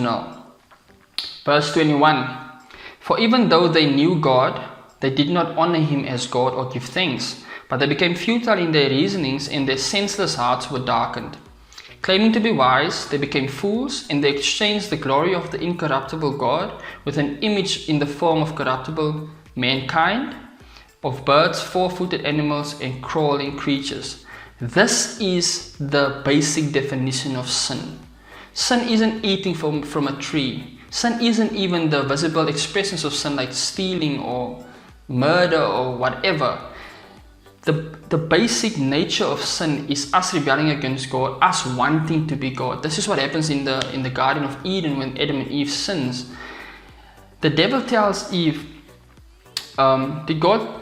original. Verse 21. For even though they knew God, they did not honor him as God or give thanks, but they became futile in their reasonings, and their senseless hearts were darkened. Claiming to be wise, they became fools, and they exchanged the glory of the incorruptible God with an image in the form of corruptible mankind, of birds, four-footed animals, and crawling creatures. This is the basic definition of sin. Sin isn't eating from a tree. Sin isn't even the visible expressions of sin like stealing or murder or whatever. The basic nature of sin is us rebelling against God, us wanting to be God. This is what happens in the Garden of Eden when Adam and Eve sins. The devil tells Eve, did God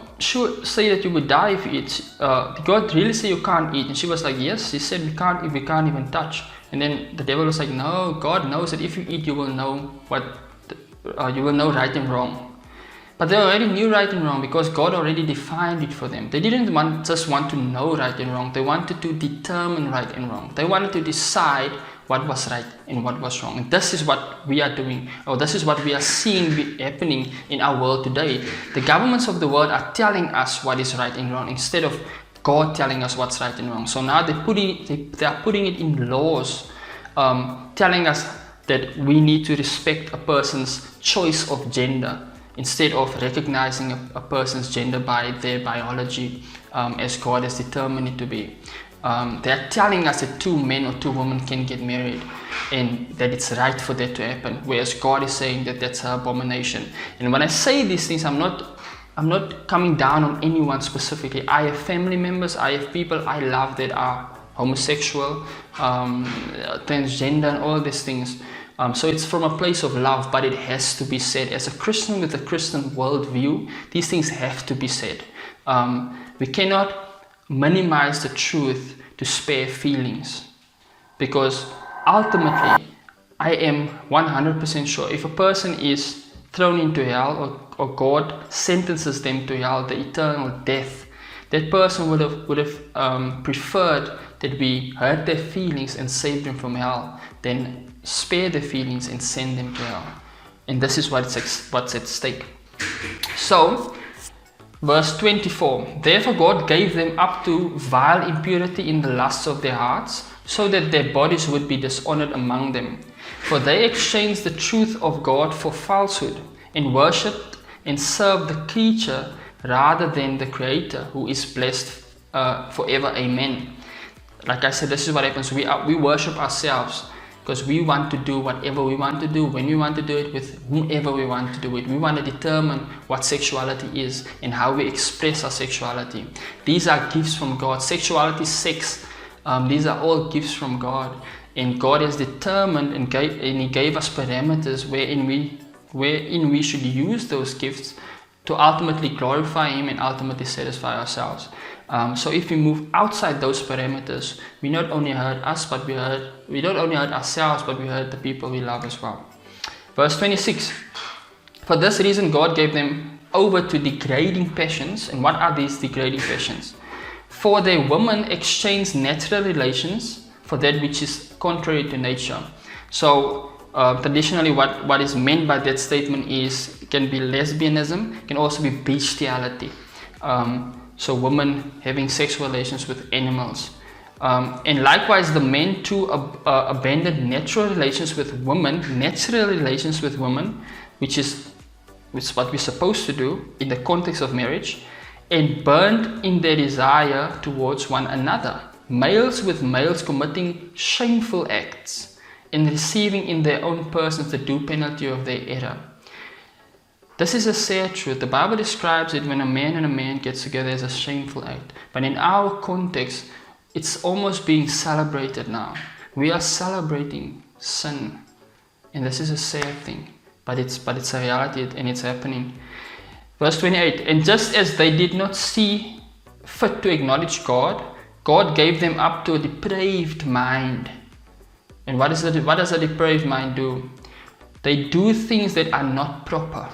say that you would die if you eat? Did God really say you can't eat? And she was like, yes, he said we can't even touch. And then the devil was like, no, God knows that if you eat you will know you will know right and wrong. But they already knew right and wrong because God already defined it for them. They didn't just want to know right and wrong. They wanted to determine right and wrong. They wanted to decide what was right and what was wrong. And this is what we are doing, or this is what we are seeing happening in our world today. The governments of the world are telling us what is right and wrong instead of God telling us what's right and wrong. So now they are putting it in laws, telling us that we need to respect a person's choice of gender, instead of recognizing a person's gender by their biology as God has determined it to be. They are telling us that 2 men or 2 women can get married and that it's right for that to happen, whereas God is saying that that's an abomination. And when I say these things, I'm not coming down on anyone specifically. I have family members, I have people I love that are homosexual, transgender, and all these things. So it's from a place of love, but it has to be said. As a Christian with a Christian worldview, these things have to be said. We cannot minimize the truth to spare feelings, because ultimately, I am 100% sure if a person is thrown into hell, or God sentences them to hell, the eternal death, that person would have preferred that we hurt their feelings and save them from hell than spare their feelings and send them to hell. And this is what's at stake. So, verse 24, therefore God gave them up to vile impurity in the lusts of their hearts, so that their bodies would be dishonored among them. For they exchanged the truth of God for falsehood, and worshipped and served the creature rather than the Creator, who is blessed forever. Amen. Like I said, this is what happens. We worship ourselves because we want to do whatever we want to do, when we want to do it, with whomever we want to do it. We want to determine what sexuality is and how we express our sexuality. These are gifts from God. Sexuality, sex, these are all gifts from God. And God has determined and He gave us parameters wherein we should use those gifts to ultimately glorify Him and ultimately satisfy ourselves. So if we move outside those parameters, we not only hurt us, but we not only hurt ourselves, but we hurt the people we love as well. Verse 26. For this reason God gave them over to degrading passions. And what are these degrading passions? For their women exchanged natural relations for that which is contrary to nature. So traditionally what is meant by that statement can be lesbianism, can also be bestiality. So women having sexual relations with animals. And likewise the men too abandoned natural relations with women, which is what we're supposed to do in the context of marriage, and burned in their desire towards one another, males with males committing shameful acts and receiving in their own persons the due penalty of their error. This is a sad truth. The Bible describes it when a man and a man gets together as a shameful act. But in our context, it's almost being celebrated now. We are celebrating sin. And this is a sad thing. But it's a reality and it's happening. Verse 28, and just as they did not see fit to acknowledge God, God gave them up to a depraved mind. And what does a depraved mind do? They do things that are not proper.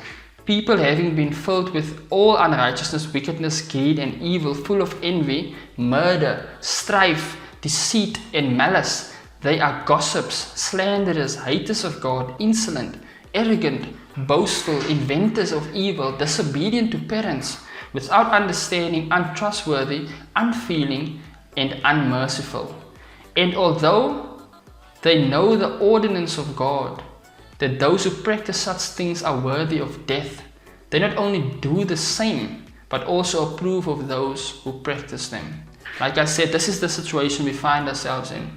People having been filled with all unrighteousness, wickedness, greed, and evil, full of envy, murder, strife, deceit, and malice, They are gossips, slanderers, haters of God, insolent, arrogant, boastful, inventors of evil, disobedient to parents, without understanding, untrustworthy, unfeeling, and unmerciful. And although they know the ordinance of God, that those who practice such things are worthy of death, they not only do the same, but also approve of those who practice them. Like I said, this is the situation we find ourselves in.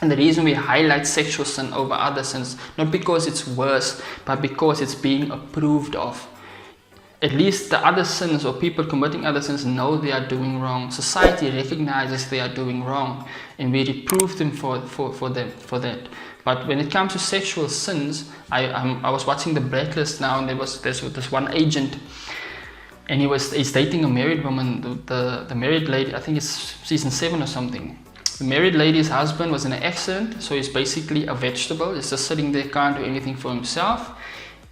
And the reason we highlight sexual sin over other sins, not because it's worse, but because it's being approved of. At least the other sins, or people committing other sins, know they are doing wrong. Society recognizes they are doing wrong, and we reprove them for that. But when it comes to sexual sins, I was watching the Blacklist now, and there's this one agent, and he's dating a married woman. The married lady, I think it's season 7 or something. The married lady's husband was in an accident, so he's basically a vegetable. He's just sitting there, can't do anything for himself.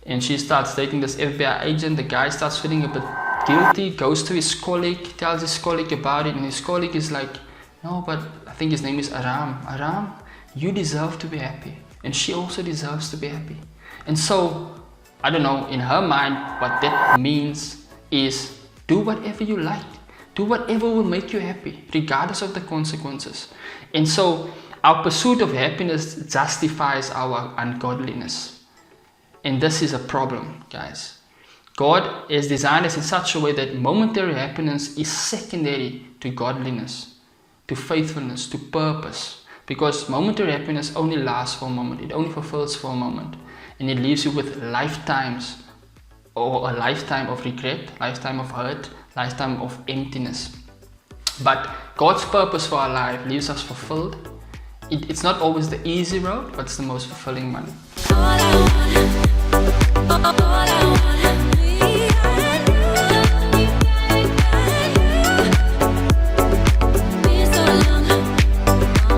And she starts dating this FBI agent. The guy starts feeling a bit guilty, goes to his colleague, tells his colleague about it, and his colleague is like, no, but I think his name is Aram. Aram, you deserve to be happy. And she also deserves to be happy. And so, I don't know, in her mind, what that means is do whatever you like. Do whatever will make you happy, regardless of the consequences. And so, our pursuit of happiness justifies our ungodliness. And this is a problem, guys. God has designed us in such a way that momentary happiness is secondary to godliness, to faithfulness, to purpose. Because momentary happiness only lasts for a moment. It only fulfills for a moment. And it leaves you with lifetimes, or a lifetime of regret, lifetime of hurt, lifetime of emptiness. But God's purpose for our life leaves us fulfilled. It's not always the easy road, but it's the most fulfilling one.